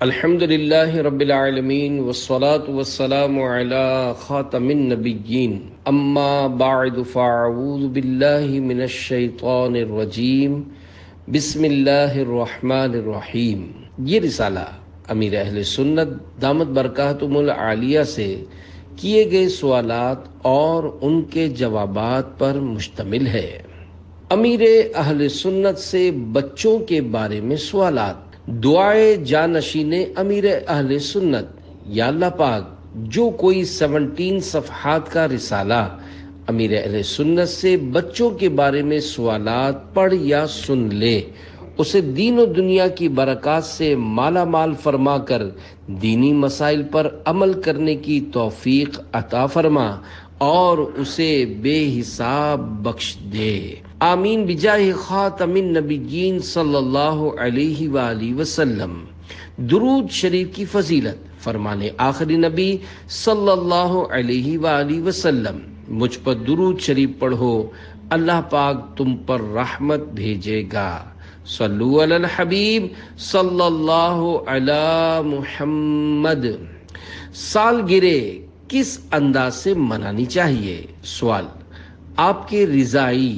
الحمد للہ رب العالمین والصلاة والسلام علی خاتم النبیین اما بعد فاعوذ باللہ من الشیطان الرجیم بسم اللہ الرحمن الرحیم۔ یہ رسالہ امیر اہل سنت دامت برکاتہم العالیہ سے کیے گئے سوالات اور ان کے جوابات پر مشتمل ہے۔ امیر اہل سنت سے بچوں کے بارے میں سوالات۔ دعائے جانشین امیر اہل سنت: یا اللہ پاک، جو کوئی 17 صفحات کا رسالہ امیر اہل سنت سے بچوں کے بارے میں سوالات پڑھ یا سن لے، اسے دین و دنیا کی برکات سے مالا مال فرما کر دینی مسائل پر عمل کرنے کی توفیق عطا فرما اور اسے بے حساب بخش دے، آمین بجاہ خاتم النبیین صلی اللہ علیہ وآلہ وسلم۔ درود شریف کی فضیلت۔ فرمان آخری نبی صلی اللہ علیہ وآلہ وسلم: مجھ پر درود شریف پڑھو، اللہ پاک تم پر رحمت بھیجے گا۔ صلو علی الحبیب صلی اللہ علی محمد۔ سالگرہ کس انداز سے منانی چاہیے؟ سوال: آپ کے رضائی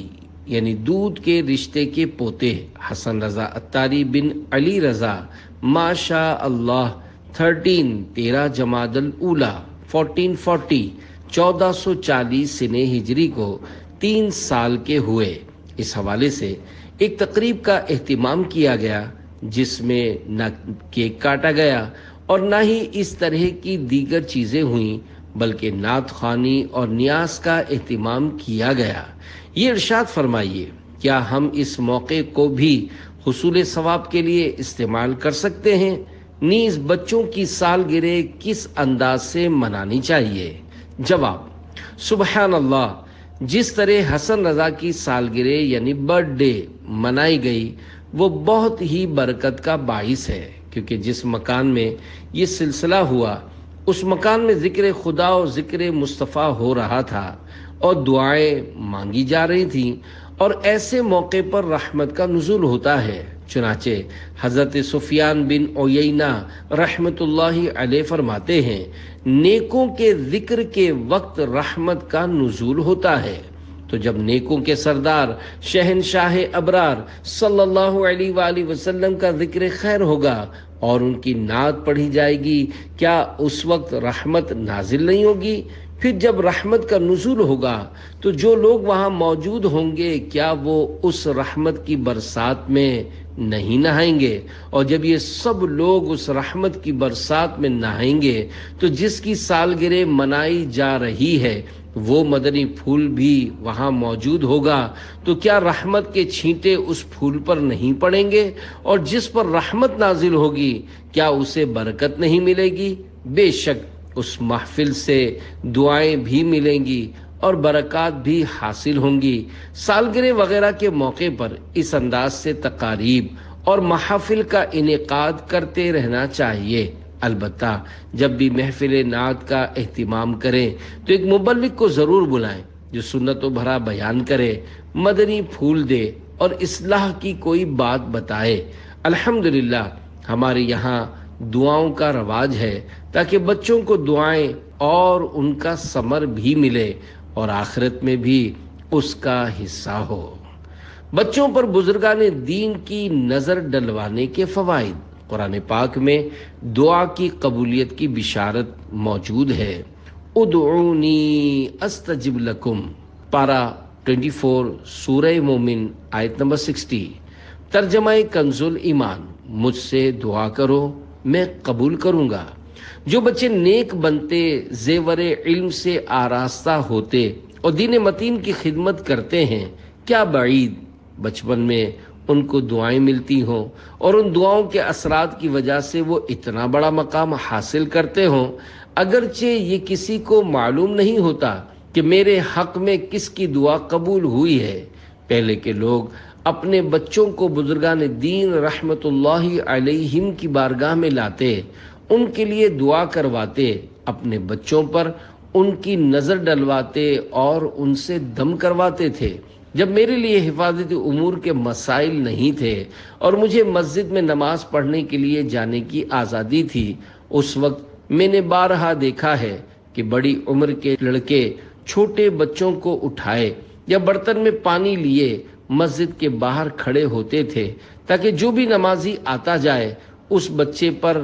یعنی دودھ کے رشتے کے پوتے حسن رضا عطاری بن علی رضا ماشاء اللہ 13 جمادی الاولی 1440 1440 سنہ ہجری کو 3 سال کے ہوئے۔ اس حوالے سے ایک تقریب کا اہتمام کیا گیا جس میں نہ کیک کاٹا گیا اور نہ ہی اس طرح کی دیگر چیزیں ہوئیں، بلکہ نعت خوانی اور نیاز کا اہتمام کیا گیا۔ یہ ارشاد فرمائیے، کیا ہم اس موقع کو بھی حصول ثواب کے لیے استعمال کر سکتے ہیں؟ نیز بچوں کی سالگرہ کس انداز سے منانی چاہیے؟ جواب: سبحان اللہ، جس طرح حسن رضا کی سالگرہ یعنی برتھ ڈے منائی گئی وہ بہت ہی برکت کا باعث ہے، کیونکہ جس مکان میں یہ سلسلہ ہوا اس مکان میں ذکر خدا اور ذکر مصطفیٰ ہو رہا تھا اور دعائیں مانگی جا رہی تھیں، اور ایسے موقع پر رحمت کا نزول ہوتا ہے۔ چنانچہ حضرت سفیان بن عیینہ رحمت اللہ علیہ فرماتے ہیں، نیکوں کے ذکر کے وقت رحمت کا نزول ہوتا ہے۔ تو جب نیکوں کے سردار شہنشاہ ابرار صلی اللہ علیہ وآلہ وسلم کا ذکر خیر ہوگا اور ان کی نعت پڑھی جائے گی، کیا اس وقت رحمت نازل نہیں ہوگی؟ پھر جب رحمت کا نزول ہوگا تو جو لوگ وہاں موجود ہوں گے کیا وہ اس رحمت کی برسات میں نہیں نہائیں گے؟ اور جب یہ سب لوگ اس رحمت کی برسات میں نہائیں گے تو جس کی سالگرہ منائی جا رہی ہے وہ مدنی پھول بھی وہاں موجود ہوگا، تو کیا رحمت کے چھینٹے اس پھول پر نہیں پڑیں گے؟ اور جس پر رحمت نازل ہوگی کیا اسے برکت نہیں ملے گی؟ بے شک اس محفل سے دعائیں بھی ملیں گی اور برکات بھی حاصل ہوں گی۔ سالگرہ وغیرہ کے موقع پر اس انداز سے تقاریب اور محافل کا انعقاد کرتے رہنا چاہیے۔ البتہ جب بھی محفل نعت کا اہتمام کریں تو ایک مبلغ کو ضرور بلائیں جو سنت و بھرا بیان کرے، مدنی پھول دے اور اصلاح کی کوئی بات بتائے۔ الحمدللہ ہمارے یہاں دعاؤں کا رواج ہے تاکہ بچوں کو دعائیں اور ان کا ثمر بھی ملے اور آخرت میں بھی اس کا حصہ ہو۔ بچوں پر بزرگان دین کی نظر ڈلوانے کے فوائد۔ قرآن پاک میں دعا کی قبولیت کی بشارت موجود ہے۔ ادعونی استجب لکم، پارہ 24 سورہ مومن آیت نمبر 60۔ ترجمہ کنز ایمان: مجھ سے دعا کرو میں قبول کروں گا۔ جو بچے نیک بنتے، زیور علم سے آراستہ ہوتے اور دین متین کی خدمت کرتے ہیں، کیا بعید بچپن میں ان کو دعائیں ملتی ہوں اور ان دعاؤں کے اثرات کی وجہ سے وہ اتنا بڑا مقام حاصل کرتے ہوں، اگرچہ یہ کسی کو معلوم نہیں ہوتا کہ میرے حق میں کس کی دعا قبول ہوئی ہے۔ پہلے کے لوگ اپنے بچوں کو بزرگان دین رحمت اللہ علیہم کی بارگاہ میں لاتے، ان کے لیے دعا کرواتے، اپنے بچوں پر ان کی نظر ڈلواتے اور ان سے دم کرواتے تھے۔ جب میرے لیے حفاظت امور کے مسائل نہیں تھے اور مجھے مسجد میں نماز پڑھنے کے لیے جانے کی آزادی تھی، اس وقت میں نے بارہا دیکھا ہے کہ بڑی عمر کے لڑکے چھوٹے بچوں کو اٹھائے یا برتن میں پانی لیے مسجد کے باہر کھڑے ہوتے تھے تاکہ جو بھی نمازی آتا جائے اس بچے پر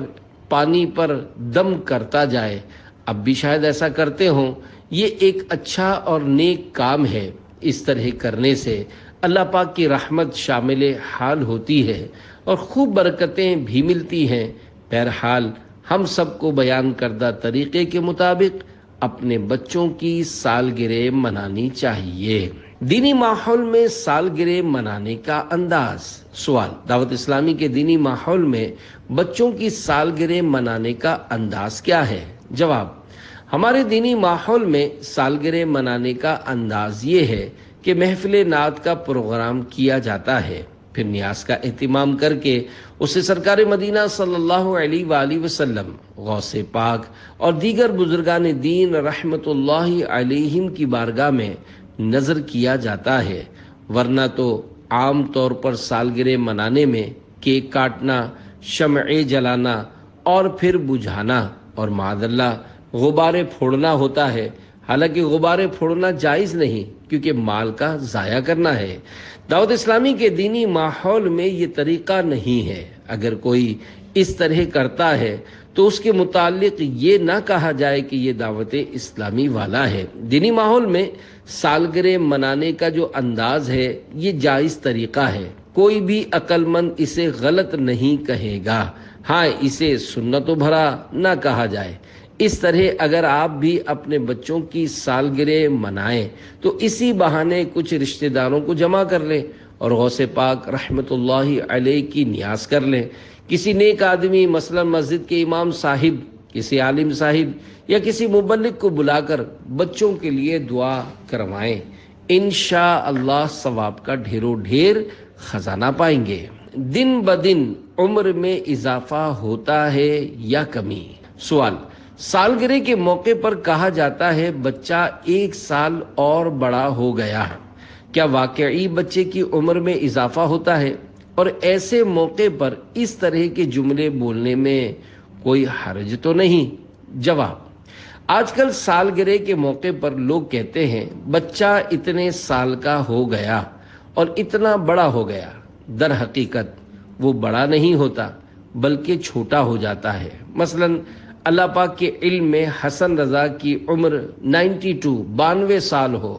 پانی پر دم کرتا جائے۔ اب بھی شاید ایسا کرتے ہوں۔ یہ ایک اچھا اور نیک کام ہے۔ اس طرح کرنے سے اللہ پاک کی رحمت شامل حال ہوتی ہے اور خوب برکتیں بھی ملتی ہیں۔ بہرحال ہم سب کو بیان کردہ طریقے کے مطابق اپنے بچوں کی سالگرہ منانی چاہیے۔ دینی ماحول میں سالگرہ منانے کا انداز۔ سوال: دعوت اسلامی کے دینی ماحول میں بچوں کی سالگرہ منانے کا انداز کیا ہے؟ جواب: ہمارے دینی ماحول میں سالگرہ منانے کا انداز یہ ہے کہ محفل نعت کا پروگرام کیا جاتا ہے، پھر نیاز کا اہتمام کر کے اسے سرکار مدینہ صلی اللہ علیہ وآلہ وسلم، غوث پاک اور دیگر بزرگان دین رحمت اللہ علیہم کی بارگاہ میں نظر کیا جاتا ہے، ورنہ تو عام طور پر سالگرہ منانے میں کیک کاٹنا، شمعیں جلانا اور پھر بجھانا اور معاذ اللہ غبارے پھوڑنا ہوتا ہے۔ حالانکہ غبارے پھوڑنا جائز نہیں، کیونکہ مال کا ضائع کرنا ہے۔ دعوت اسلامی کے دینی ماحول میں یہ طریقہ نہیں ہے۔ اگر کوئی اس طرح کرتا ہے تو اس کے متعلق یہ نہ کہا جائے کہ یہ دعوت اسلامی والا ہے۔ دینی ماحول میں سالگرہ منانے کا جو انداز ہے یہ جائز طریقہ ہے، کوئی بھی عقل مند اسے غلط نہیں کہے گا۔ ہاں، اسے سنت و بھرا نہ کہا جائے۔ اس طرح اگر آپ بھی اپنے بچوں کی سالگرہ منائیں تو اسی بہانے کچھ رشتہ داروں کو جمع کر لیں اور غوث پاک رحمت اللہ علیہ کی نیاز کر لیں۔ کسی نیک آدمی، مثلا مسجد کے امام صاحب، کسی عالم صاحب یا کسی مبلغ کو بلا کر بچوں کے لیے دعا کروائیں۔ انشاءاللہ ثواب کا ڈھیروں ڈھیر خزانہ پائیں گے۔ دن بدن عمر میں اضافہ ہوتا ہے یا کمی؟ سوال: سالگرہ کے موقع پر کہا جاتا ہے بچہ 1 سال اور بڑا ہو گیا، کیا واقعی بچے کی عمر میں اضافہ ہوتا ہے؟ اور ایسے موقع پر اس طرح کے جملے بولنے میں کوئی حرج تو نہیں؟ جواب: آج کل سالگرہ کے موقع پر لوگ کہتے ہیں بچہ اتنے سال کا ہو گیا اور اتنا بڑا ہو گیا۔ در حقیقت وہ بڑا نہیں ہوتا بلکہ چھوٹا ہو جاتا ہے۔ مثلاً اللہ پاک کے علم میں حسن رضا کی عمر 92 سال ہو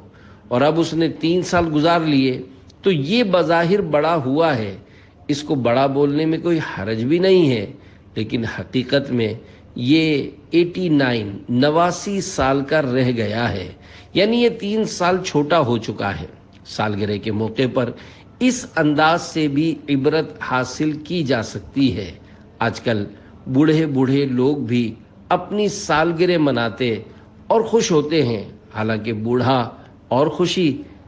اور اب اس نے 3 سال گزار لیے تو یہ بظاہر بڑا ہوا ہے، اس کو بڑا بولنے میں کوئی حرج بھی نہیں ہے، لیکن حقیقت میں یہ 89 سال کا رہ گیا ہے، یعنی یہ 3 سال چھوٹا ہو چکا ہے۔ سالگرہ کے موقع پر اس انداز سے بھی عبرت حاصل کی جا سکتی ہے۔ آج کل بوڑھے لوگ بھی اپنی سالگرہ مناتے اور خوش ہوتے ہیں، حالانکہ بوڑھا اور خوشی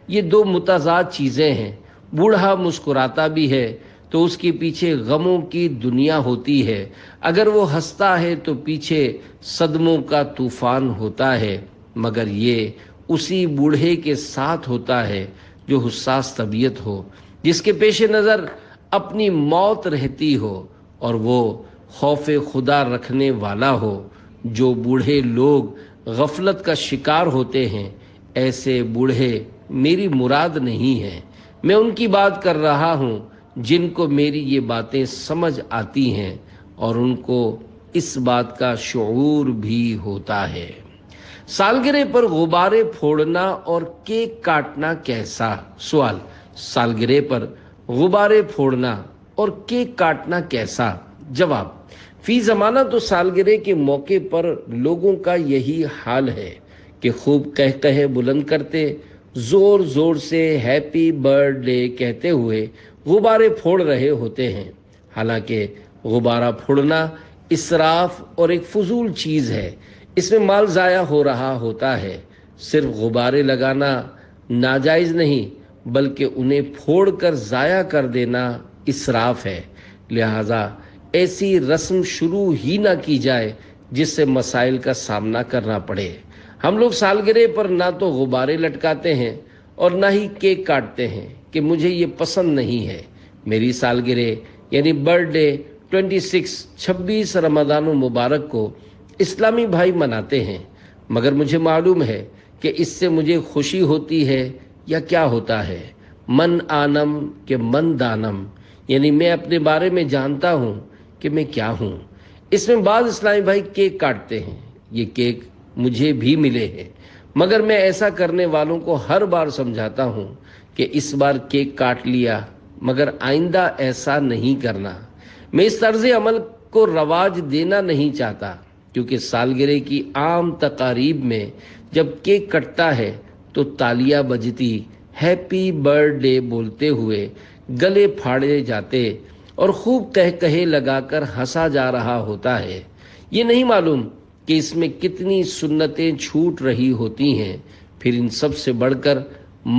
یہ 2 متضاد چیزیں ہیں۔ بوڑھا مسکراتا بھی ہے تو اس کے پیچھے غموں کی دنیا ہوتی ہے، اگر وہ ہنستا ہے تو پیچھے صدموں کا طوفان ہوتا ہے، مگر یہ اسی بوڑھے کے ساتھ ہوتا ہے جو حساس طبیعت ہو، جس کے پیش نظر اپنی موت رہتی ہو اور وہ خوف خدا رکھنے والا ہو۔ جو بوڑھے لوگ غفلت کا شکار ہوتے ہیں، ایسے بوڑھے میری مراد نہیں ہیں، میں ان کی بات کر رہا ہوں جن کو میری یہ باتیں سمجھ آتی ہیں اور ان کو اس بات کا شعور بھی ہوتا ہے۔ سالگرہ پر غبارے پھوڑنا اور کیک کاٹنا کیسا؟ سوال: سالگرہ پر غبارے پھوڑنا اور کیک کاٹنا کیسا؟ جواب: فی زمانہ تو سالگرہ کے موقع پر لوگوں کا یہی حال ہے کہ خوب قہقہے بلند کرتے، زور زور سے ہیپی برتھ ڈے کہتے ہوئے غبارے پھوڑ رہے ہوتے ہیں۔ حالانکہ غبارہ پھوڑنا اسراف اور ایک فضول چیز ہے، اس میں مال ضائع ہو رہا ہوتا ہے۔ صرف غبارے لگانا ناجائز نہیں بلکہ انہیں پھوڑ کر ضائع کر دینا اسراف ہے، لہذا ایسی رسم شروع ہی نہ کی جائے جس سے مسائل کا سامنا کرنا پڑے۔ ہم لوگ سالگرہ پر نہ تو غبارے لٹکاتے ہیں اور نہ ہی کیک کاٹتے ہیں کہ مجھے یہ پسند نہیں ہے۔ میری سالگرہ یعنی برتھ ڈے 26 رمضان المبارک کو اسلامی بھائی مناتے ہیں، مگر مجھے معلوم ہے کہ اس سے مجھے خوشی ہوتی ہے یا کیا ہوتا ہے۔ من آنم کہ من دانم، یعنی میں اپنے بارے میں جانتا ہوں کہ میں کیا ہوں۔ اس میں بعض اسلامی بھائی کیک کاٹتے ہیں، یہ کیک مجھے بھی ملے ہیں، مگر میں ایسا کرنے والوں کو ہر بار سمجھاتا ہوں کہ اس بار کیک کاٹ لیا مگر آئندہ ایسا نہیں کرنا۔ میں اس طرز عمل کو رواج دینا نہیں چاہتا، کیونکہ سالگرہ کی عام تقاریب میں جب کیک کٹتا ہے تو تالیاں بجتی، ہیپی برتھ ڈے بولتے ہوئے گلے پھاڑے جاتے اور خوب قہقہے لگا کر ہنسا جا رہا ہوتا ہے۔ یہ نہیں معلوم کہ اس میں کتنی سنتیں چھوٹ رہی ہوتی ہیں۔ پھر ان سب سے بڑھ کر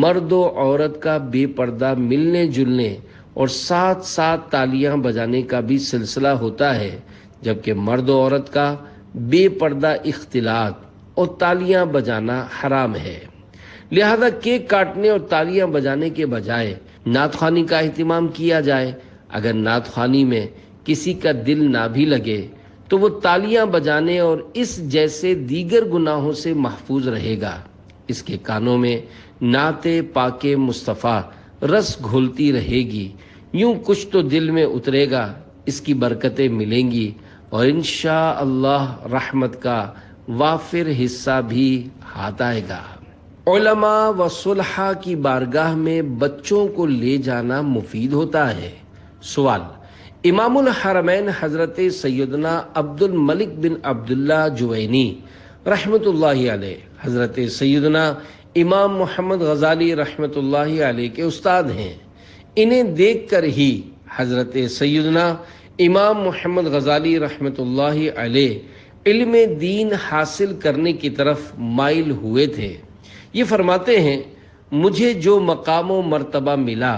مرد و عورت کا بے پردہ ملنے جلنے اور ساتھ ساتھ تالیاں بجانے کا بھی سلسلہ ہوتا ہے، جبکہ مرد و عورت کا بے پردہ اختلاط اور تالیاں بجانا حرام ہے۔ لہذا کیک کاٹنے اور تالیاں بجانے کے بجائے نعت خوانی کا اہتمام کیا جائے۔ اگر نعت خوانی میں کسی کا دل نہ بھی لگے تو وہ تالیاں بجانے اور اس جیسے دیگر گناہوں سے محفوظ رہے گا۔ اس کے کانوں میں نعت پاک مصطفیٰ رس گھولتی رہے گی، یوں کچھ تو دل میں اترے گا، اس کی برکتیں ملیں گی اور انشاءاللہ رحمت کا وافر حصہ بھی ہاتھ آئے گا۔ علماء و صلحاء کی بارگاہ میں بچوں کو لے جانا مفید ہوتا ہے؟ سوال: امام الحرمین حضرت سیدنا عبد الملک بن عبداللہ جوینی رحمۃ اللہ علیہ حضرت سیدنا امام محمد غزالی رحمۃ اللہ علیہ کے استاد ہیں۔ انہیں دیکھ کر ہی حضرت سیدنا امام محمد غزالی رحمۃ اللہ علیہ علم دین حاصل کرنے کی طرف مائل ہوئے تھے۔ یہ فرماتے ہیں، مجھے جو مقام و مرتبہ ملا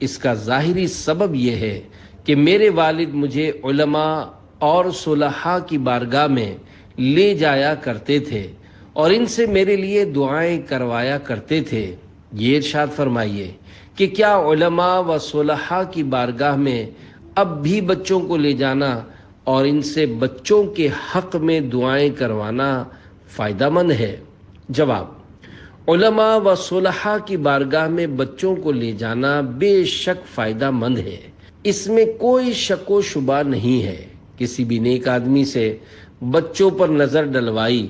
اس کا ظاہری سبب یہ ہے کہ میرے والد مجھے علماء اور صلحاء کی بارگاہ میں لے جایا کرتے تھے اور ان سے میرے لیے دعائیں کروایا کرتے تھے۔ یہ ارشاد فرمائیے کہ کیا علماء و صلحاء کی بارگاہ میں اب بھی بچوں کو لے جانا اور ان سے بچوں کے حق میں دعائیں کروانا فائدہ مند ہے؟ جواب: علماء و صلحاء کی بارگاہ میں بچوں کو لے جانا بے شک فائدہ مند ہے، اس میں کوئی شک و شبہ نہیں ہے۔ کسی بھی نیک آدمی سے بچوں پر نظر ڈلوائی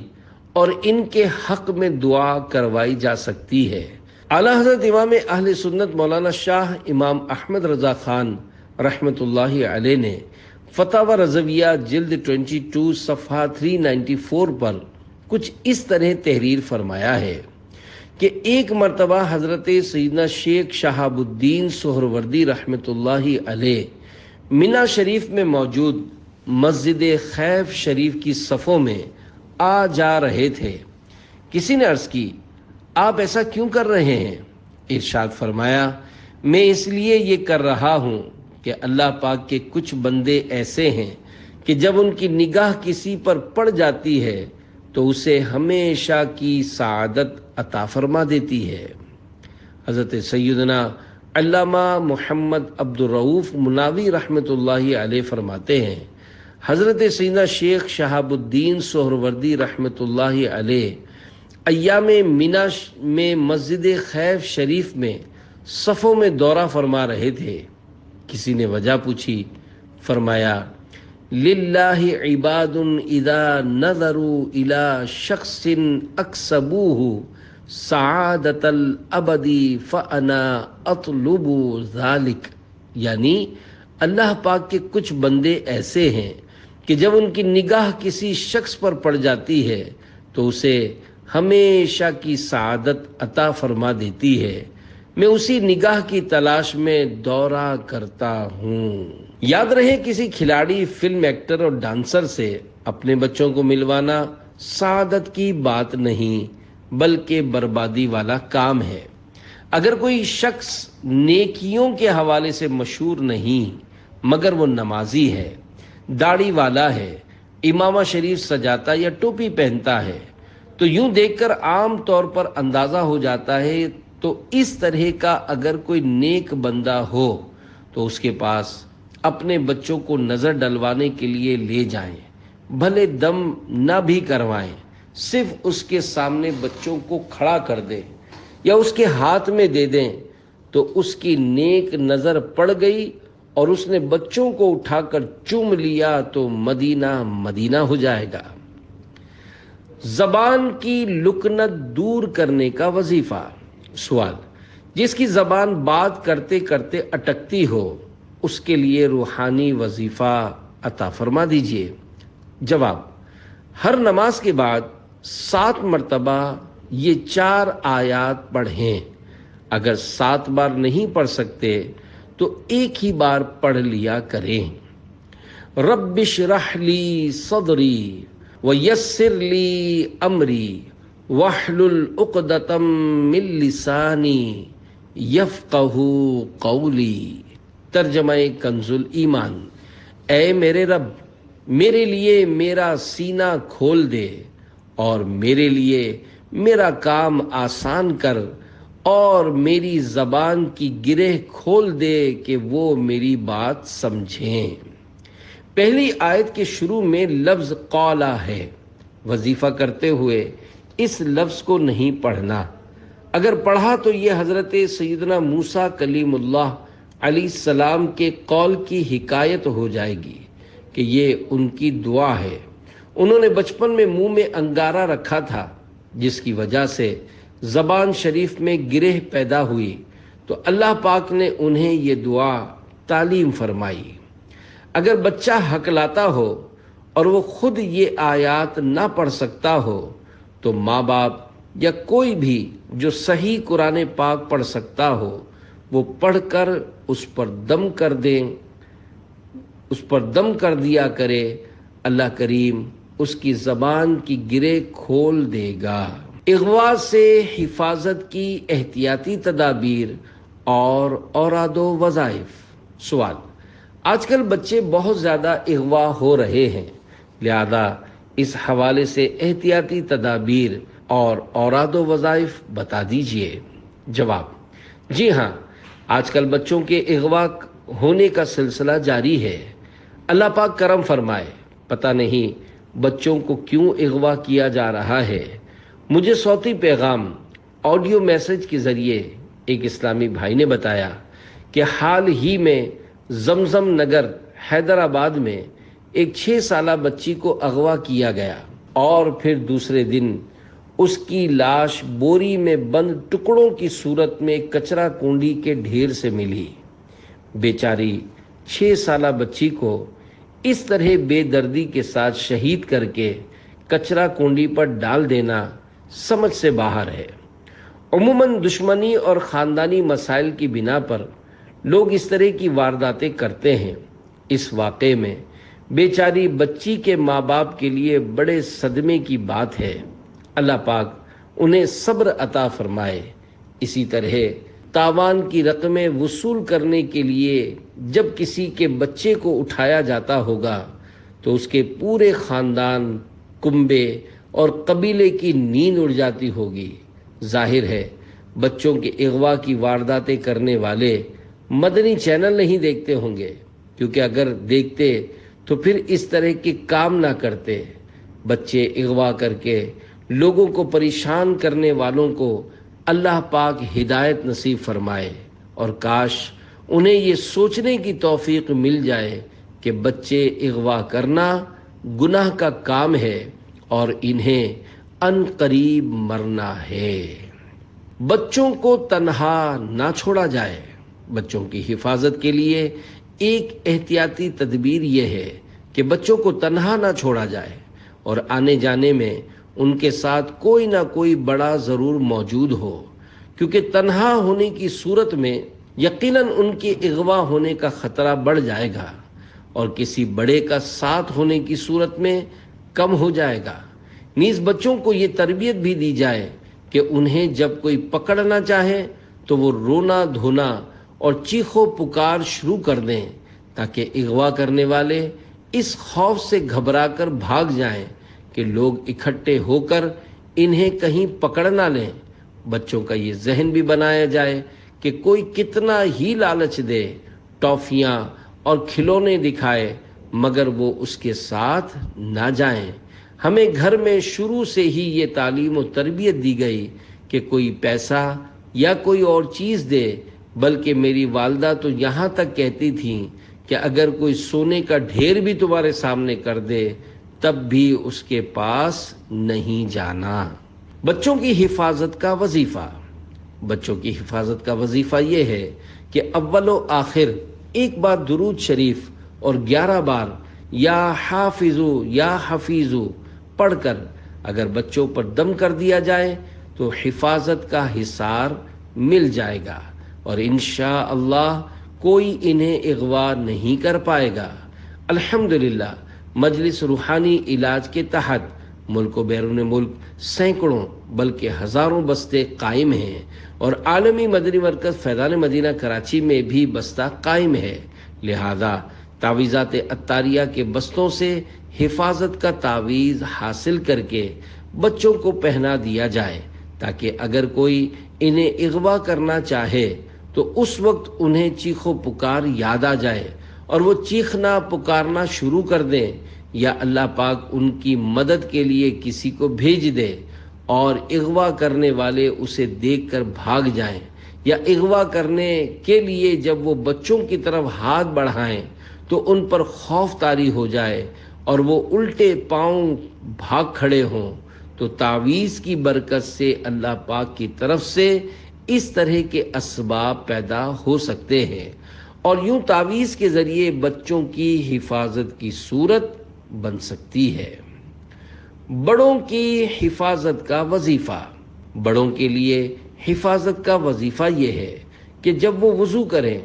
اور ان کے حق میں دعا کروائی جا سکتی ہے۔ اعلیٰ حضرت امام اہل سنت مولانا شاہ امام احمد رضا خان رحمۃ اللہ علیہ نے فتاوی رضویہ جلد 22 صفحہ 394 پر کچھ اس طرح تحریر فرمایا ہے کہ ایک مرتبہ حضرت سیدنا شیخ شہاب الدین سہروردی رحمۃ اللہ علیہ منا شریف میں موجود مسجد خیف شریف کی صفوں میں آ جا رہے تھے۔ کسی نے عرض کی، آپ ایسا کیوں کر رہے ہیں؟ ارشاد فرمایا، میں اس لیے یہ کر رہا ہوں کہ اللہ پاک کے کچھ بندے ایسے ہیں کہ جب ان کی نگاہ کسی پر پڑ جاتی ہے تو اسے ہمیشہ کی سعادت عطا فرما دیتی ہے۔ حضرت سیدنا علامہ محمد عبد الرؤوف مناوی رحمۃ اللہ علیہ فرماتے ہیں، حضرت سیدنا شیخ شہاب الدین سہروردی رحمۃ اللہ علیہ ایام منا میں مسجد خیف شریف میں صفوں میں دورہ فرما رہے تھے۔ کسی نے وجہ پوچھی، فرمایا، للہ عباد اذا نظروا الى شخص اکسبوہ سعادت الابدی فانا اطلب ذلک، یعنی اللہ پاک کے کچھ بندے ایسے ہیں کہ جب ان کی نگاہ کسی شخص پر پڑ جاتی ہے تو اسے ہمیشہ کی سعادت عطا فرما دیتی ہے۔ میں اسی نگاہ کی تلاش میں دورہ کرتا ہوں۔ یاد رہے، کسی کھلاڑی، فلم ایکٹر اور ڈانسر سے اپنے بچوں کو ملوانا سعادت کی بات نہیں بلکہ بربادی والا کام ہے۔ اگر کوئی شخص نیکیوں کے حوالے سے مشہور نہیں مگر وہ نمازی ہے، داڑھی والا ہے، امامہ شریف سجاتا یا ٹوپی پہنتا ہے، تو یوں دیکھ کر عام طور پر اندازہ ہو جاتا ہے تو اس طرح کا اگر کوئی نیک بندہ ہو تو اس کے پاس اپنے بچوں کو نظر ڈلوانے کے لیے لے جائیں، بھلے دم نہ بھی کروائیں، صرف اس کے سامنے بچوں کو کھڑا کر دیں یا اس کے ہاتھ میں دے دیں تو اس کی نیک نظر پڑ گئی اور اس نے بچوں کو اٹھا کر چوم لیا تو مدینہ مدینہ ہو جائے گا۔ زبان کی لکنت دور کرنے کا وظیفہ۔ سوال: جس کی زبان بات کرتے کرتے اٹکتی ہو اس کے لیے روحانی وظیفہ عطا فرما دیجیے۔ جواب: ہر نماز کے بعد 7 مرتبہ یہ 4 آیات پڑھیں۔ اگر 7 بار نہیں پڑھ سکتے تو ایک ہی بار پڑھ لیا کریں۔ رب اشرح لی صدری ویسر لی امری واحلل عقدۃ من لسانی یفقہوا قولی۔ ترجمہ کنز الایمان: اے میرے رب، میرے لیے میرا سینہ کھول دے اور میرے لیے میرا کام آسان کر اور میری زبان کی گرہ کھول دے کہ وہ میری بات سمجھیں۔ پہلی آیت کے شروع میں لفظ قولا ہے۔ وظیفہ کرتے ہوئے اس لفظ کو نہیں پڑھنا۔ اگر پڑھا تو یہ حضرت سیدنا موسیٰ کلیم اللہ علیہ السلام کے قول کی حکایت ہو جائے گی کہ یہ ان کی دعا ہے۔ انہوں نے بچپن میں منہ میں انگارہ رکھا تھا جس کی وجہ سے زبان شریف میں گرہ پیدا ہوئی، تو اللہ پاک نے انہیں یہ دعا تعلیم فرمائی۔ اگر بچہ ہکلاتا ہو اور وہ خود یہ آیات نہ پڑھ سکتا ہو تو ماں باپ یا کوئی بھی جو صحیح قرآن پاک پڑھ سکتا ہو وہ پڑھ کر اس پر دم کر دیا کرے۔ اللہ کریم اس کی زبان کی گرہ کھول دے گا۔ اغوا سے حفاظت کی احتیاطی تدابیر اور اوراد و وظائف۔ سوال: آج کل بچے بہت زیادہ اغوا ہو رہے ہیں، لہذا اس حوالے سے احتیاطی تدابیر اور اوراد و وظائف بتا دیجیے۔ جواب: جی ہاں، آج کل بچوں کے اغوا ہونے کا سلسلہ جاری ہے۔ اللہ پاک کرم فرمائے، پتہ نہیں بچوں کو کیوں اغوا کیا جا رہا ہے۔ مجھے صوتی پیغام آڈیو میسج کے ذریعے ایک اسلامی بھائی نے بتایا کہ حال ہی میں زمزم نگر حیدرآباد میں ایک 6 سالہ بچی کو اغوا کیا گیا اور پھر دوسرے دن اس کی لاش بوری میں بند ٹکڑوں کی صورت میں کچرا کنڈی کے ڈھیر سے ملی۔ بیچاری 6 سالہ بچی کو اس طرح بے دردی کے ساتھ شہید کر کے کچرا کنڈی پر ڈال دینا سمجھ سے باہر ہے۔ عموماً دشمنی اور خاندانی مسائل کی بنا پر لوگ اس طرح کی وارداتیں کرتے ہیں۔ اس واقعے میں بیچاری بچی کے ماں باپ کے لیے بڑے صدمے کی بات ہے۔ اللہ پاک انہیں صبر عطا فرمائے۔ اسی طرح تاوان کی رقمیں وصول کرنے کے لیے جب کسی کے بچے کو اٹھایا جاتا ہوگا تو اس کے پورے خاندان، کنبے اور قبیلے کی نیند اڑ جاتی ہوگی۔ ظاہر ہے بچوں کے اغوا کی وارداتیں کرنے والے مدنی چینل نہیں دیکھتے ہوں گے، کیونکہ اگر دیکھتے تو پھر اس طرح کے کام نہ کرتے۔ بچے اغوا کر کے لوگوں کو پریشان کرنے والوں کو اللہ پاک ہدایت نصیب فرمائے، اور کاش انہیں یہ سوچنے کی توفیق مل جائے کہ بچے اغوا کرنا گناہ کا کام ہے اور انہیں ان قریب مرنا ہے۔ بچوں کو تنہا نہ چھوڑا جائے۔ بچوں کی حفاظت کے لیے ایک احتیاطی تدبیر یہ ہے کہ بچوں کو تنہا نہ چھوڑا جائے اور آنے جانے میں ان کے ساتھ کوئی نہ کوئی بڑا ضرور موجود ہو، کیونکہ تنہا ہونے کی صورت میں یقیناً ان کے اغوا ہونے کا خطرہ بڑھ جائے گا اور کسی بڑے کا ساتھ ہونے کی صورت میں کم ہو جائے گا۔ نیز بچوں کو یہ تربیت بھی دی جائے کہ انہیں جب کوئی پکڑنا چاہے تو وہ رونا دھونا اور چیخو پکار شروع کر دیں، تاکہ اغوا کرنے والے اس خوف سے گھبرا کر بھاگ جائیں کہ لوگ اکٹھے ہو کر انہیں کہیں پکڑ نہ لیں۔ بچوں کا یہ ذہن بھی بنایا جائے کہ کوئی کتنا ہی لالچ دے، ٹافیاں اور کھلونے دکھائے، مگر وہ اس کے ساتھ نہ جائیں۔ ہمیں گھر میں شروع سے ہی یہ تعلیم و تربیت دی گئی کہ کوئی پیسہ یا کوئی اور چیز دے، بلکہ میری والدہ تو یہاں تک کہتی تھیں کہ اگر کوئی سونے کا ڈھیر بھی تمہارے سامنے کر دے تب بھی اس کے پاس نہیں جانا۔ بچوں کی حفاظت کا وظیفہ۔ بچوں کی حفاظت کا وظیفہ یہ ہے کہ اول و آخر ایک بار درود شریف اور 11 بار یا حافظو یا حفیظو پڑھ کر اگر بچوں پر دم کر دیا جائے تو حفاظت کا حصار مل جائے گا اور انشاءاللہ کوئی انہیں اغوا نہیں کر پائے گا۔ الحمدللہ مجلس روحانی علاج کے تحت ملک و بیرون ملک سینکڑوں بلکہ ہزاروں بستے قائم ہیں اور عالمی مدنی مرکز فیضان مدینہ کراچی میں بھی بستہ قائم ہے، لہذا تعویذات عطاریہ کے بستوں سے حفاظت کا تعویذ حاصل کر کے بچوں کو پہنا دیا جائے تاکہ اگر کوئی انہیں اغوا کرنا چاہے تو اس وقت انہیں چیخ و پکار یاد آ جائے اور وہ چیخنا پکارنا شروع کر دیں، یا اللہ پاک ان کی مدد کے لیے کسی کو بھیج دے اور اغوا کرنے والے اسے دیکھ کر بھاگ جائیں، یا اغوا کرنے کے لیے جب وہ بچوں کی طرف ہاتھ بڑھائیں تو ان پر خوف طاری ہو جائے اور وہ الٹے پاؤں بھاگ کھڑے ہوں، تو تعویذ کی برکت سے اللہ پاک کی طرف سے اس طرح کے اسباب پیدا ہو سکتے ہیں اور یوں تعویذ کے ذریعے بچوں کی حفاظت کی صورت بن سکتی ہے۔ بڑوں کی حفاظت کا وظیفہ۔ بڑوں کے لیے حفاظت کا وظیفہ یہ ہے کہ جب وہ وضو کریں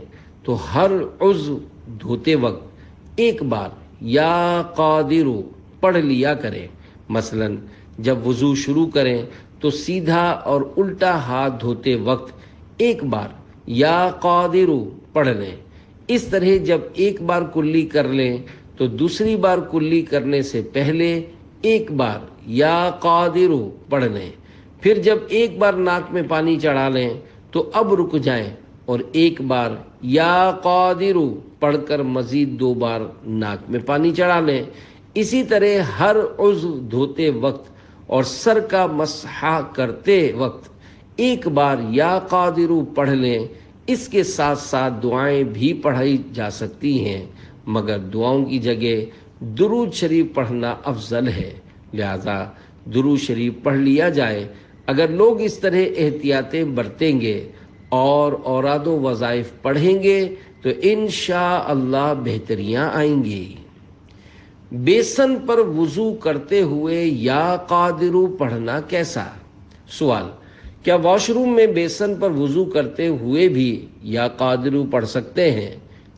تو ہر عضو دھوتے وقت ایک بار یا قادر پڑھ لیا کریں۔ مثلا جب وضو شروع کریں تو سیدھا اور الٹا ہاتھ دھوتے وقت ایک بار یا قادر پڑھ لیں۔ اس طرح جب ایک بار کلی کر لیں تو دوسری بار کلی کرنے سے پہلے ایک بار یا قادر پڑھ لیں۔ پھر جب ایک بار ناک میں پانی چڑھا لیں تو اب رک جائیں اور ایک بار یا قادر پڑھ کر مزید 2 بار ناک میں پانی چڑھا لیں۔ اسی طرح ہر عضو دھوتے وقت اور سر کا مسح کرتے وقت ایک بار یا قادر پڑھ لیں۔ اس کے ساتھ ساتھ دعائیں بھی پڑھی جا سکتی ہیں، مگر دعاؤں کی جگہ درود شریف پڑھنا افضل ہے، لہذا درود شریف پڑھ لیا جائے۔ اگر لوگ اس طرح احتیاطیں برتیں گے اور اوراد و وظائف پڑھیں گے تو انشاءاللہ بہتریاں آئیں گی۔ بیسن پر وضو کرتے ہوئے یا قادر پڑھنا کیسا؟ سوال: کیا واش روم میں بیسن پر وضو کرتے ہوئے بھی یا قادر پڑھ سکتے ہیں؟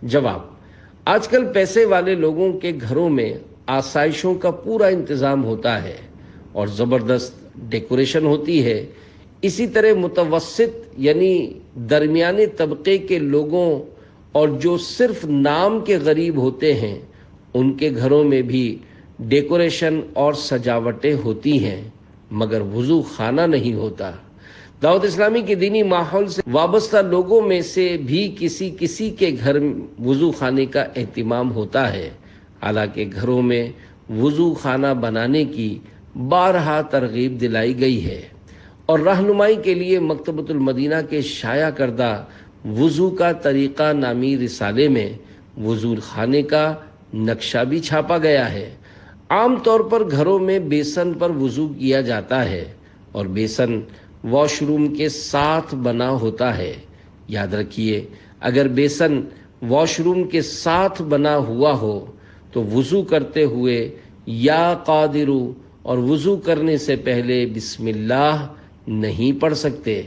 جواب: آج کل پیسے والے لوگوں کے گھروں میں آسائشوں کا پورا انتظام ہوتا ہے اور زبردست ڈیکوریشن ہوتی ہے۔ اسی طرح متوسط یعنی درمیانے طبقے کے لوگوں اور جو صرف نام کے غریب ہوتے ہیں ان کے گھروں میں بھی ڈیکوریشن اور سجاوٹیں ہوتی ہیں، مگر وضو خانہ نہیں ہوتا۔ دعوت اسلامی کے دینی ماحول سے وابستہ لوگوں میں سے بھی کسی کے گھر وضو خانے کا اہتمام ہوتا ہے، حالانکہ گھروں میں وضو خانہ بنانے کی بارہا ترغیب دلائی گئی ہے اور رہنمائی کے لیے مکتبۃ المدینہ کے شائع کردہ وضو کا طریقہ نامی رسالے میں وضو خانے کا نقشہ بھی چھاپا گیا ہے۔ عام طور پر گھروں میں بیسن پر وضو کیا جاتا ہے اور بیسن واش روم کے ساتھ بنا ہوتا ہے۔ یاد رکھیے، اگر بیسن واش روم کے ساتھ بنا ہوا ہو تو وضو کرتے ہوئے یا قادر اور وضو کرنے سے پہلے بسم اللہ نہیں پڑھ سکتے،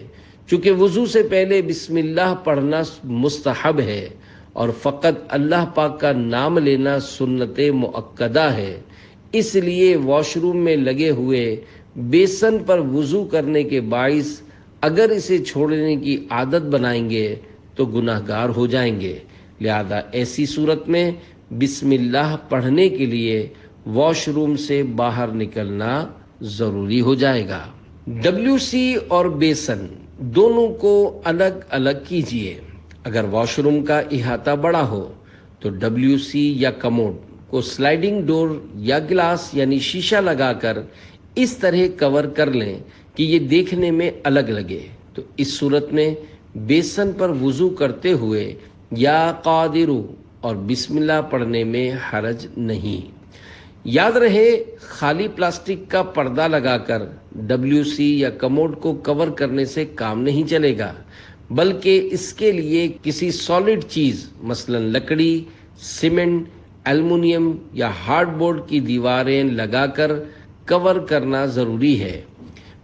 چونکہ وضو سے پہلے بسم اللہ پڑھنا مستحب ہے اور فقط اللہ پاک کا نام لینا سنت مؤکدہ ہے۔ اس لیے واش روم میں لگے ہوئے بیسن پر وضو کرنے کے باعث اگر اسے چھوڑنے کی عادت بنائیں گے تو گناہ گار ہو جائیں گے، لہذا ایسی صورت میں بسم اللہ پڑھنے کے لیے واش روم سے باہر نکلنا ضروری ہو جائے گا۔ WC اور بیسن دونوں کو الگ الگ کیجیے۔ اگر واش روم کا احاطہ بڑا ہو تو WC یا کموڈ کو سلائیڈنگ ڈور یا گلاس یعنی شیشہ لگا کر اس طرح کور کر لیں کہ یہ دیکھنے میں الگ لگے، تو اس صورت میں بیسن پر وضو کرتے ہوئے یا قادرو اور بسم اللہ پڑھنے میں حرج نہیں۔ یاد رہے، خالی پلاسٹک کا پردہ لگا کر WC یا کموڈ کو کور کرنے سے کام نہیں چلے گا، بلکہ اس کے لیے کسی سالڈ چیز مثلا لکڑی، سیمنٹ، ایلومینیم یا ہارڈ بورڈ کی دیواریں لگا کر کور کرنا ضروری ہے۔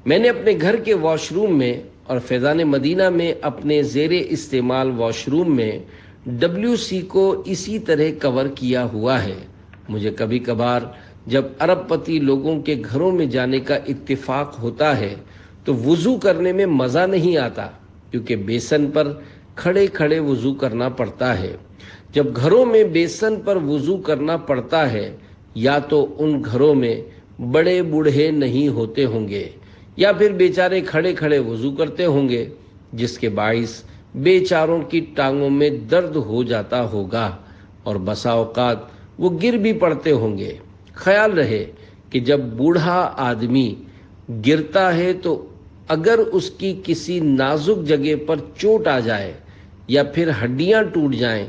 میں نے اپنے گھر کے واش روم میں اور فیضان مدینہ میں اپنے زیر استعمال واش روم میں WC کو اسی طرح کور کیا ہوا ہے۔ مجھے کبھی کبھار جب ارب پتی لوگوں کے گھروں میں جانے کا اتفاق ہوتا ہے تو وضو کرنے میں مزہ نہیں آتا، کیونکہ بیسن پر کھڑے کھڑے وضو کرنا پڑتا ہے۔ جب گھروں میں بیسن پر وضو کرنا پڑتا ہے، یا تو ان گھروں میں بڑے بوڑھے نہیں ہوتے ہوں گے یا پھر بیچارے کھڑے کھڑے وضو کرتے ہوں گے، جس کے باعث بیچاروں کی ٹانگوں میں درد ہو جاتا ہوگا اور بسا اوقات وہ گر بھی پڑتے ہوں گے۔ خیال رہے کہ جب بوڑھا آدمی گرتا ہے تو اگر اس کی کسی نازک جگہ پر چوٹ آ جائے یا پھر ہڈیاں ٹوٹ جائیں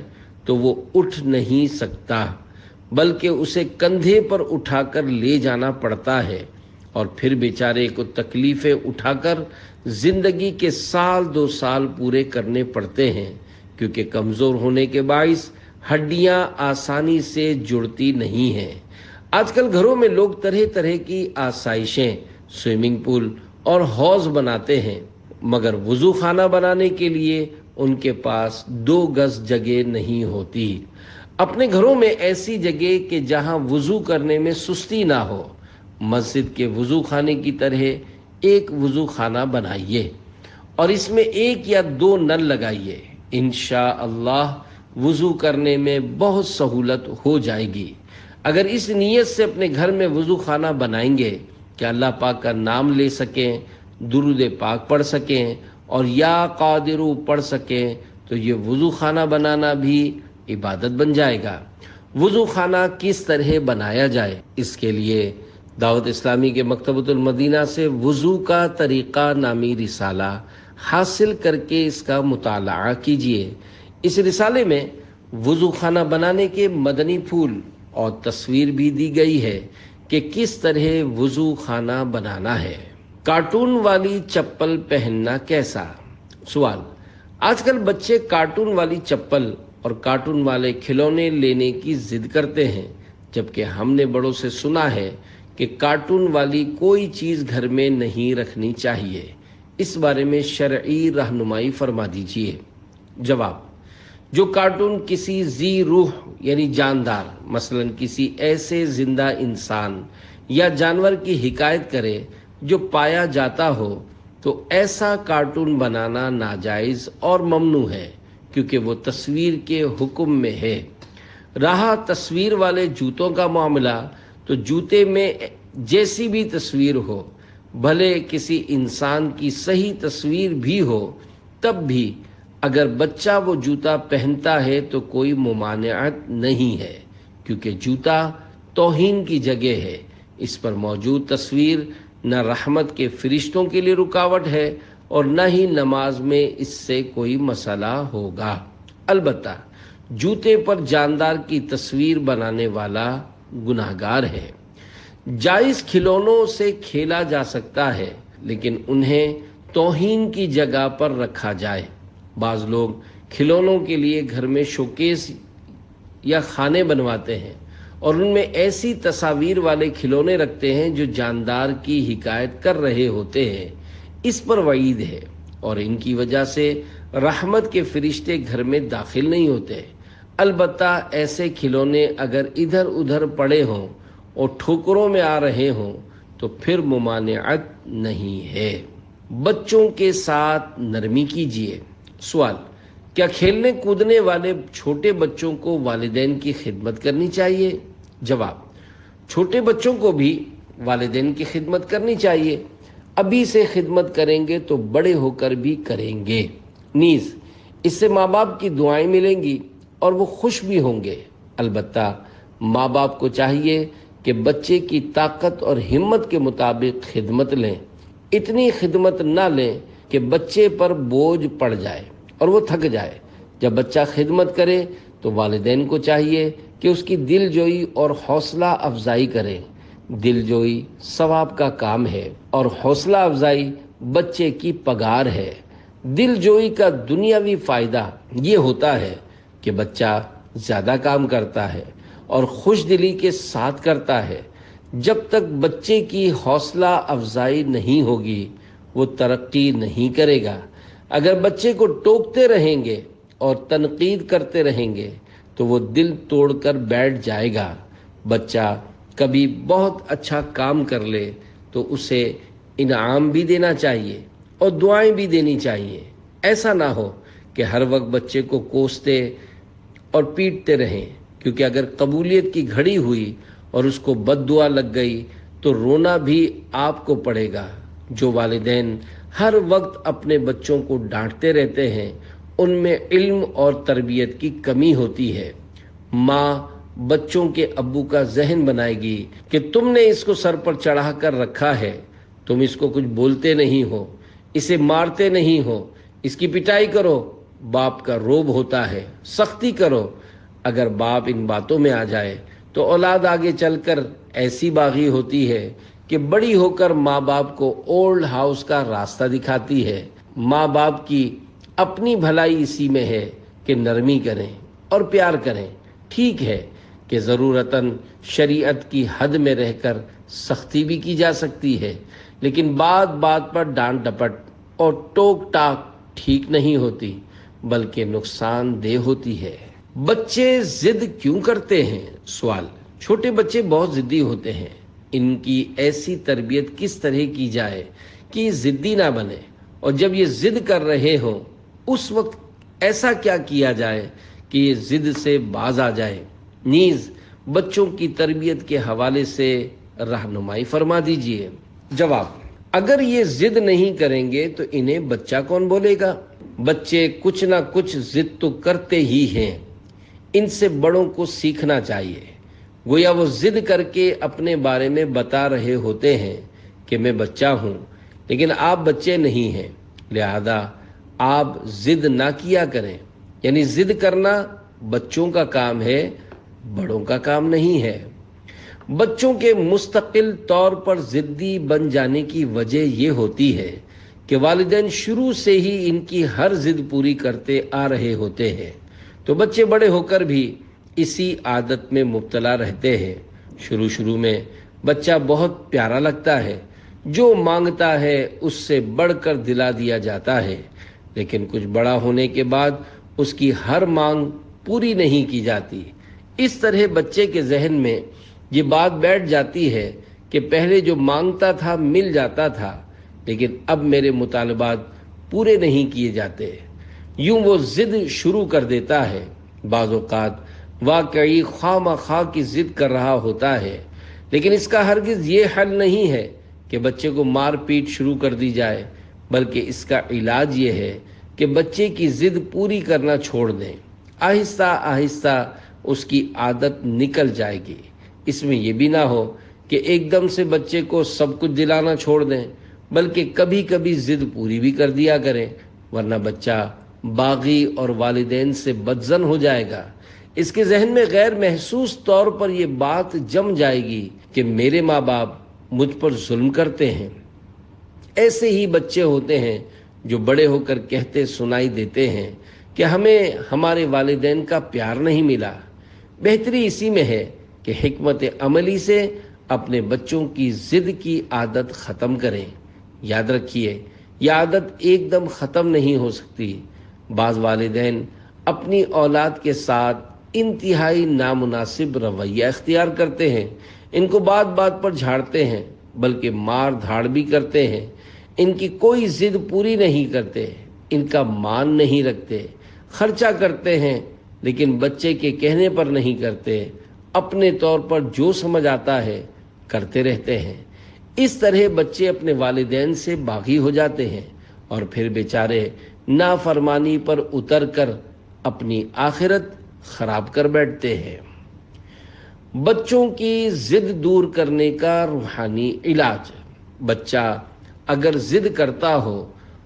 تو وہ اٹھ نہیں سکتا، بلکہ اسے کندھے پر اٹھا کر لے جانا پڑتا ہے، اور پھر بیچارے کو تکلیفیں اٹھا کر زندگی کے 1-2 سال پورے کرنے پڑتے ہیں، کیونکہ کمزور ہونے کے باعث ہڈیاں آسانی سے جڑتی نہیں ہیں۔ آج کل گھروں میں لوگ طرح طرح کی آسائشیں، سوئمنگ پول اور حوض بناتے ہیں، مگر وضو خانہ بنانے کے لیے ان کے پاس 2 گز جگہ نہیں ہوتی۔ اپنے گھروں میں ایسی جگہ کہ جہاں وضو کرنے میں سستی نہ ہو، مسجد کے وضو خانے کی طرح ایک وضو خانہ بنائیے اور اس میں 1 یا 2 نل لگائیے۔ انشاءاللہ وضو کرنے میں بہت سہولت ہو جائے گی۔ اگر اس نیت سے اپنے گھر میں وضو خانہ بنائیں گے کہ اللہ پاک کا نام لے سکیں، درود پاک پڑھ سکیں اور یا قادرو پڑھ سکیں، تو یہ وضو خانہ بنانا بھی عبادت بن جائے گا۔ وضو خانہ کس طرح بنایا جائے، اس کے لیے دعوت اسلامی کے مکتبۃ المدینہ سے وضو کا طریقہ نامی رسالہ حاصل کر کے اس کا مطالعہ کیجیے۔ اس رسالے میں وضو خانہ بنانے کے مدنی پھول اور تصویر بھی دی گئی ہے کہ کس طرح وضو خانہ بنانا ہے۔ کارٹون والی چپل پہننا کیسا؟ سوال: آج کل بچے کارٹون والی چپل اور کارٹون والے کھلونے لینے کی ضد کرتے ہیں، جبکہ ہم نے بڑوں سے سنا ہے کہ کارٹون والی کوئی چیز گھر میں نہیں رکھنی چاہیے۔ اس بارے میں شرعی رہنمائی فرما دیجیے۔ جواب: جو کارٹون کسی ذی روح یعنی جاندار، مثلا کسی ایسے زندہ انسان یا جانور کی حکایت کرے جو پایا جاتا ہو، تو ایسا کارٹون بنانا ناجائز اور ممنوع ہے، کیونکہ وہ تصویر کے حکم میں ہے۔ رہا تصویر والے جوتوں کا معاملہ، تو جوتے میں جیسی بھی تصویر ہو، بھلے کسی انسان کی صحیح تصویر بھی ہو، تب بھی اگر بچہ وہ جوتا پہنتا ہے تو کوئی ممانعت نہیں ہے، کیونکہ جوتا توہین کی جگہ ہے۔ اس پر موجود تصویر نہ رحمت کے فرشتوں کے لیے رکاوٹ ہے اور نہ ہی نماز میں اس سے کوئی مسئلہ ہوگا۔ البتہ جوتے پر جاندار کی تصویر بنانے والا گناہگار ہے۔ جائز کھلونوں سے کھیلا جا سکتا ہے، لیکن انہیں توہین کی جگہ پر رکھا جائے۔ بعض لوگ کھلونوں کے لیے گھر میں شوکیس یا خانے بنواتے ہیں اور ان میں ایسی تصاویر والے کھلونے رکھتے ہیں جو جاندار کی حکایت کر رہے ہوتے ہیں۔ اس پر وعید ہے اور ان کی وجہ سے رحمت کے فرشتے گھر میں داخل نہیں ہوتے۔ البتہ ایسے کھلونے اگر ادھر ادھر پڑے ہوں اور ٹھوکروں میں آ رہے ہوں تو پھر ممانعت نہیں ہے۔ بچوں کے ساتھ نرمی کیجیے۔ سوال: کیا کھیلنے کودنے والے چھوٹے بچوں کو والدین کی خدمت کرنی چاہیے؟ جواب: چھوٹے بچوں کو بھی والدین کی خدمت کرنی چاہیے۔ ابھی سے خدمت کریں گے تو بڑے ہو کر بھی کریں گے، نیز اس سے ماں باپ کی دعائیں ملیں گی اور وہ خوش بھی ہوں گے۔ البتہ ماں باپ کو چاہیے کہ بچے کی طاقت اور ہمت کے مطابق خدمت لیں، اتنی خدمت نہ لیں کہ بچے پر بوجھ پڑ جائے اور وہ تھک جائے۔ جب بچہ خدمت کرے تو والدین کو چاہیے کہ اس کی دل جوئی اور حوصلہ افزائی کریں۔ دل جوئی ثواب کا کام ہے اور حوصلہ افزائی بچے کی پگار ہے۔ دل جوئی کا دنیاوی فائدہ یہ ہوتا ہے کہ بچہ زیادہ کام کرتا ہے اور خوش دلی کے ساتھ کرتا ہے۔ جب تک بچے کی حوصلہ افزائی نہیں ہوگی وہ ترقی نہیں کرے گا۔ اگر بچے کو ٹوکتے رہیں گے اور تنقید کرتے رہیں گے تو وہ دل توڑ کر بیٹھ جائے گا۔ بچہ کبھی بہت اچھا کام کر لے تو اسے انعام بھی دینا چاہیے اور دعائیں بھی دینی چاہیے۔ ایسا نہ ہو کہ ہر وقت بچے کو کوستے اور پیٹتے رہیں، کیونکہ اگر قبولیت کی گھڑی ہوئی اور اس کو بد دعا لگ گئی تو رونا بھی آپ کو پڑے گا۔ جو والدین ہر وقت اپنے بچوں کو ڈانٹتے رہتے ہیں ان میں علم اور تربیت کی کمی ہوتی ہے۔ ماں بچوں کے ابو کا ذہن بنائے گی کہ تم نے اس کو سر پر چڑھا کر رکھا ہے، تم اس کو کچھ بولتے نہیں ہو، اسے مارتے نہیں ہو، اس کی پٹائی کرو۔ باپ کا روب ہوتا ہے، سختی کرو۔ اگر باپ ان باتوں میں آ جائے تو اولاد آگے چل کر ایسی باغی ہوتی ہے کہ بڑی ہو کر ماں باپ کو اولڈ ہاؤس کا راستہ دکھاتی ہے۔ ماں باپ کی اپنی بھلائی اسی میں ہے کہ نرمی کریں اور پیار کریں۔ ٹھیک ہے کہ ضرورتاً شریعت کی حد میں رہ کر سختی بھی کی جا سکتی ہے، لیکن بات بات پر ڈانٹ ڈپٹ اور ٹوک ٹاک ٹھیک نہیں ہوتی بلکہ نقصان دہ ہوتی ہے۔ بچے ضد کیوں کرتے ہیں؟ سوال۔ چھوٹے بچے بہت ضدی ہوتے ہیں۔ ان کی ایسی تربیت کس طرح کی جائے کہ یہ ضدی نہ بنے، اور جب یہ ضد کر رہے ہوں اس وقت ایسا کیا کیا جائے کہ یہ ضد سے باز آ جائے؟ نیز بچوں کی تربیت کے حوالے سے رہنمائی فرما دیجیے۔ جواب: اگر یہ ضد نہیں کریں گے تو انہیں بچہ کون بولے گا؟ بچے کچھ نہ کچھ ضد تو کرتے ہی ہیں۔ ان سے بڑوں کو سیکھنا چاہیے۔ گویا وہ ضد کر کے اپنے بارے میں بتا رہے ہوتے ہیں کہ میں بچہ ہوں، لیکن آپ بچے نہیں ہیں، لہذا آپ ضد نہ کیا کریں۔ یعنی ضد کرنا بچوں کا کام ہے، بڑوں کا کام نہیں ہے۔ بچوں کے مستقل طور پر ضدی بن جانے کی وجہ یہ ہوتی ہے کہ والدین شروع سے ہی ان کی ہر ضد پوری کرتے آ رہے ہوتے ہیں، تو بچے بڑے ہو کر بھی اسی عادت میں مبتلا رہتے ہیں۔ شروع میں بچہ بہت پیارا لگتا ہے، جو مانگتا ہے اس سے بڑھ کر دلا دیا جاتا ہے، لیکن کچھ بڑا ہونے کے بعد اس کی ہر مانگ پوری نہیں کی جاتی۔ اس طرح بچے کے ذہن میں یہ بات بیٹھ جاتی ہے کہ پہلے جو مانگتا تھا مل جاتا تھا، لیکن اب میرے مطالبات پورے نہیں کیے جاتے۔ یوں وہ ضد شروع کر دیتا ہے۔ بعض اوقات واقعی خواہ مخواہ کی ضد کر رہا ہوتا ہے، لیکن اس کا ہرگز یہ حل نہیں ہے کہ بچے کو مار پیٹ شروع کر دی جائے، بلکہ اس کا علاج یہ ہے کہ بچے کی ضد پوری کرنا چھوڑ دیں۔ آہستہ آہستہ اس کی عادت نکل جائے گی۔ اس میں یہ بھی نہ ہو کہ ایک دم سے بچے کو سب کچھ دلانا چھوڑ دیں، بلکہ کبھی کبھی ضد پوری بھی کر دیا کریں، ورنہ بچہ باغی اور والدین سے بدظن ہو جائے گا۔ اس کے ذہن میں غیر محسوس طور پر یہ بات جم جائے گی کہ میرے ماں باپ مجھ پر ظلم کرتے ہیں۔ ایسے ہی بچے ہوتے ہیں جو بڑے ہو کر کہتے سنائی دیتے ہیں کہ ہمیں ہمارے والدین کا پیار نہیں ملا۔ بہتری اسی میں ہے کہ حکمت عملی سے اپنے بچوں کی ضد کی عادت ختم کریں۔ یاد رکھیے، یہ عادت ایک دم ختم نہیں ہو سکتی۔ بعض والدین اپنی اولاد کے ساتھ انتہائی نامناسب رویہ اختیار کرتے ہیں، ان کو بات بات پر جھاڑتے ہیں، بلکہ مار دھاڑ بھی کرتے ہیں۔ ان کی کوئی ضد پوری نہیں کرتے، ان کا مان نہیں رکھتے، خرچہ کرتے ہیں لیکن بچے کے کہنے پر نہیں کرتے، اپنے طور پر جو سمجھ آتا ہے کرتے رہتے ہیں۔ اس طرح بچے اپنے والدین سے باغی ہو جاتے ہیں اور پھر بیچارے نافرمانی پر اتر کر اپنی آخرت خراب کر بیٹھتے ہیں۔ بچوں کی ضد دور کرنے کا روحانی علاج۔ بچہ اگر ضد کرتا ہو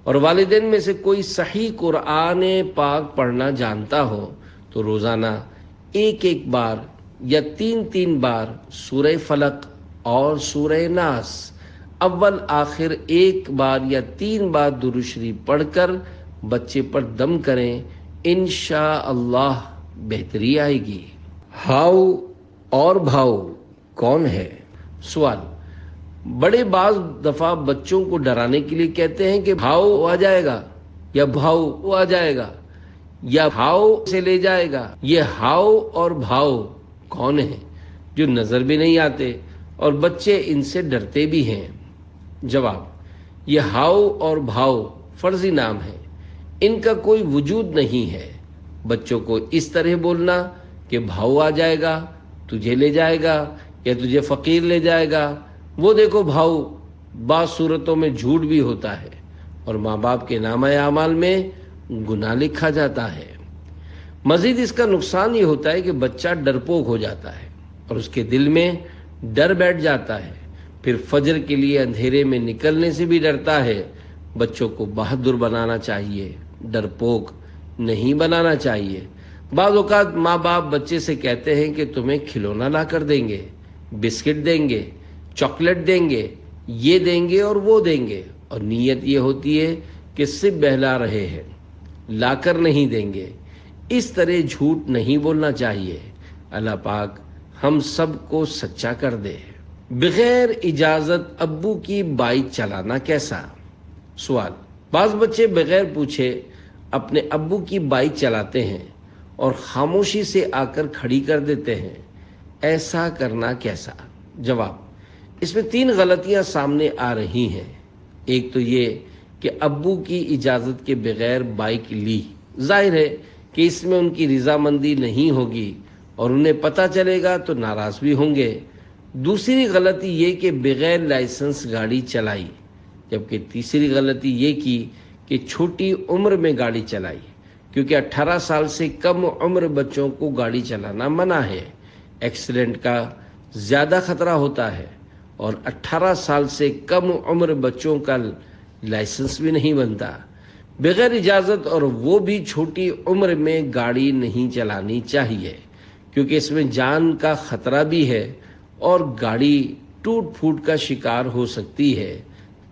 اور والدین میں سے کوئی صحیح قرآن پاک پڑھنا جانتا ہو تو روزانہ ایک بار یا تین بار سورہ فلق اور سورہ ناس اول آخر ایک بار یا 3 بار درود شریف پڑھ کر بچے پر دم کریں، انشاءاللہ بہتری آئے گی۔ ہاؤ اور بھاؤ کون ہے؟ سوال۔ بڑے بعض دفعہ بچوں کو ڈرانے کے لیے کہتے ہیں کہ بھاؤ آ جائے گا یا بھاؤ آ جائے گا یا بھاؤ سے لے جائے گا۔ یہ ہاؤ اور بھاؤ کون ہیں جو نظر بھی نہیں آتے اور بچے ان سے ڈرتے بھی ہیں؟ جواب: یہ ہاؤ اور بھاؤ فرضی نام ہے، ان کا کوئی وجود نہیں ہے۔ بچوں کو اس طرح بولنا کہ بھاؤ آ جائے گا، تجھے لے جائے گا یا تجھے فقیر لے جائے گا، وہ دیکھو بھاؤ بعض صورتوں میں جھوٹ بھی ہوتا ہے اور ماں باپ کے نامہ اعمال میں گناہ لکھا جاتا ہے۔ مزید اس کا نقصان یہ ہوتا ہے کہ بچہ ڈرپوک ہو جاتا ہے اور اس کے دل میں ڈر بیٹھ جاتا ہے، پھر فجر کے لیے اندھیرے میں نکلنے سے بھی ڈرتا ہے۔ بچوں کو بہادر بنانا چاہیے، ڈرپوک نہیں بنانا چاہیے۔ بعض اوقات ماں باپ بچے سے کہتے ہیں کہ تمہیں کھلونا لا کر دیں گے، بسکٹ دیں گے، چاکلیٹ دیں گے، یہ دیں گے اور وہ دیں گے، اور نیت یہ ہوتی ہے کہ صرف بہلا رہے ہیں، لا کر نہیں دیں گے۔ اس طرح جھوٹ نہیں بولنا چاہیے۔ اللہ پاک ہم سب کو سچا کر دے۔ بغیر اجازت ابو کی بائک چلانا کیسا؟ سوال۔ بعض بچے بغیر پوچھے اپنے ابو کی بائک چلاتے ہیں اور خاموشی سے آ کر کھڑی کر دیتے ہیں، ایسا کرنا کیسا؟ جواب: اس میں 3 غلطیاں سامنے آ رہی ہیں۔ ایک تو یہ کہ ابو کی اجازت کے بغیر بائک لی، ظاہر ہے کہ اس میں ان کی رضامندی نہیں ہوگی اور انہیں پتہ چلے گا تو ناراض بھی ہوں گے۔ دوسری غلطی یہ کہ بغیر لائسنس گاڑی چلائی، جبکہ تیسری غلطی یہ کی کہ چھوٹی عمر میں گاڑی چلائی، کیونکہ 18 سال سے کم عمر بچوں کو گاڑی چلانا منع ہے۔ ایکسیڈنٹ کا زیادہ خطرہ ہوتا ہے اور 18 سال سے کم عمر بچوں کا لائسنس بھی نہیں بنتا۔ بغیر اجازت اور وہ بھی چھوٹی عمر میں گاڑی نہیں چلانی چاہیے، کیونکہ اس میں جان کا خطرہ بھی ہے اور گاڑی ٹوٹ پھوٹ کا شکار ہو سکتی ہے،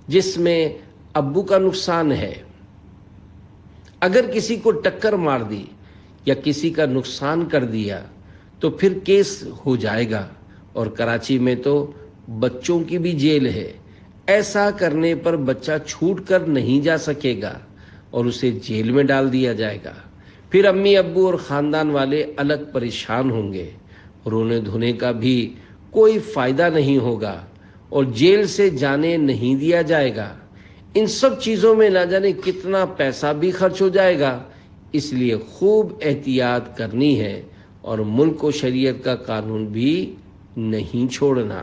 جس میں ابو کا نقصان ہے۔ اگر کسی کو ٹکر مار دی یا کسی کا نقصان کر دیا تو پھر کیس ہو جائے گا، اور کراچی میں تو بچوں کی بھی جیل ہے۔ ایسا کرنے پر بچہ چھوٹ کر نہیں جا سکے گا اور اسے جیل میں ڈال دیا جائے گا، پھر امی ابو اور خاندان والے الگ پریشان ہوں گے، رونے دھونے کا بھی کوئی فائدہ نہیں ہوگا اور جیل سے جانے نہیں دیا جائے گا۔ ان سب چیزوں میں نہ جانے کتنا پیسہ بھی خرچ ہو جائے گا، اس لیے خوب احتیاط کرنی ہے اور ملک و شریعت کا قانون بھی نہیں چھوڑنا۔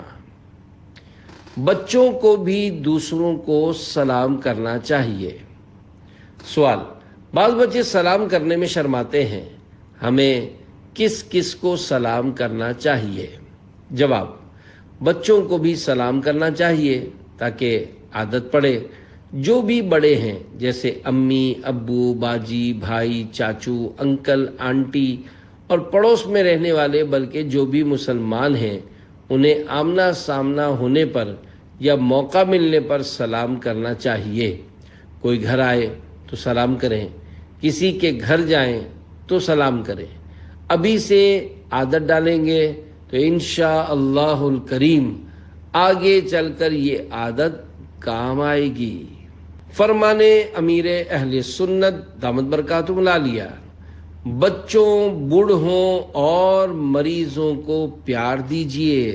بچوں کو بھی دوسروں کو سلام کرنا چاہیے۔ سوال۔ بعض بچے سلام کرنے میں شرماتے ہیں، ہمیں کس کس کو سلام کرنا چاہیے؟ جواب: بچوں کو بھی سلام کرنا چاہیے تاکہ عادت پڑے۔ جو بھی بڑے ہیں جیسے امی ابو باجی بھائی چاچو انکل آنٹی اور پڑوس میں رہنے والے، بلکہ جو بھی مسلمان ہیں، انہیں آمنا سامنا ہونے پر یا موقع ملنے پر سلام کرنا چاہیے۔ کوئی گھر آئے تو سلام کریں، کسی کے گھر جائیں تو سلام کریں۔ ابھی سے عادت ڈالیں گے تو انشاءاللہ الکریم آگے چل کر یہ عادت کام آئے گی۔ فرمانے امیر اہل سنت دامت برکاتہ العالیہ: بچوں، بوڑھوں اور مریضوں کو پیار دیجیے۔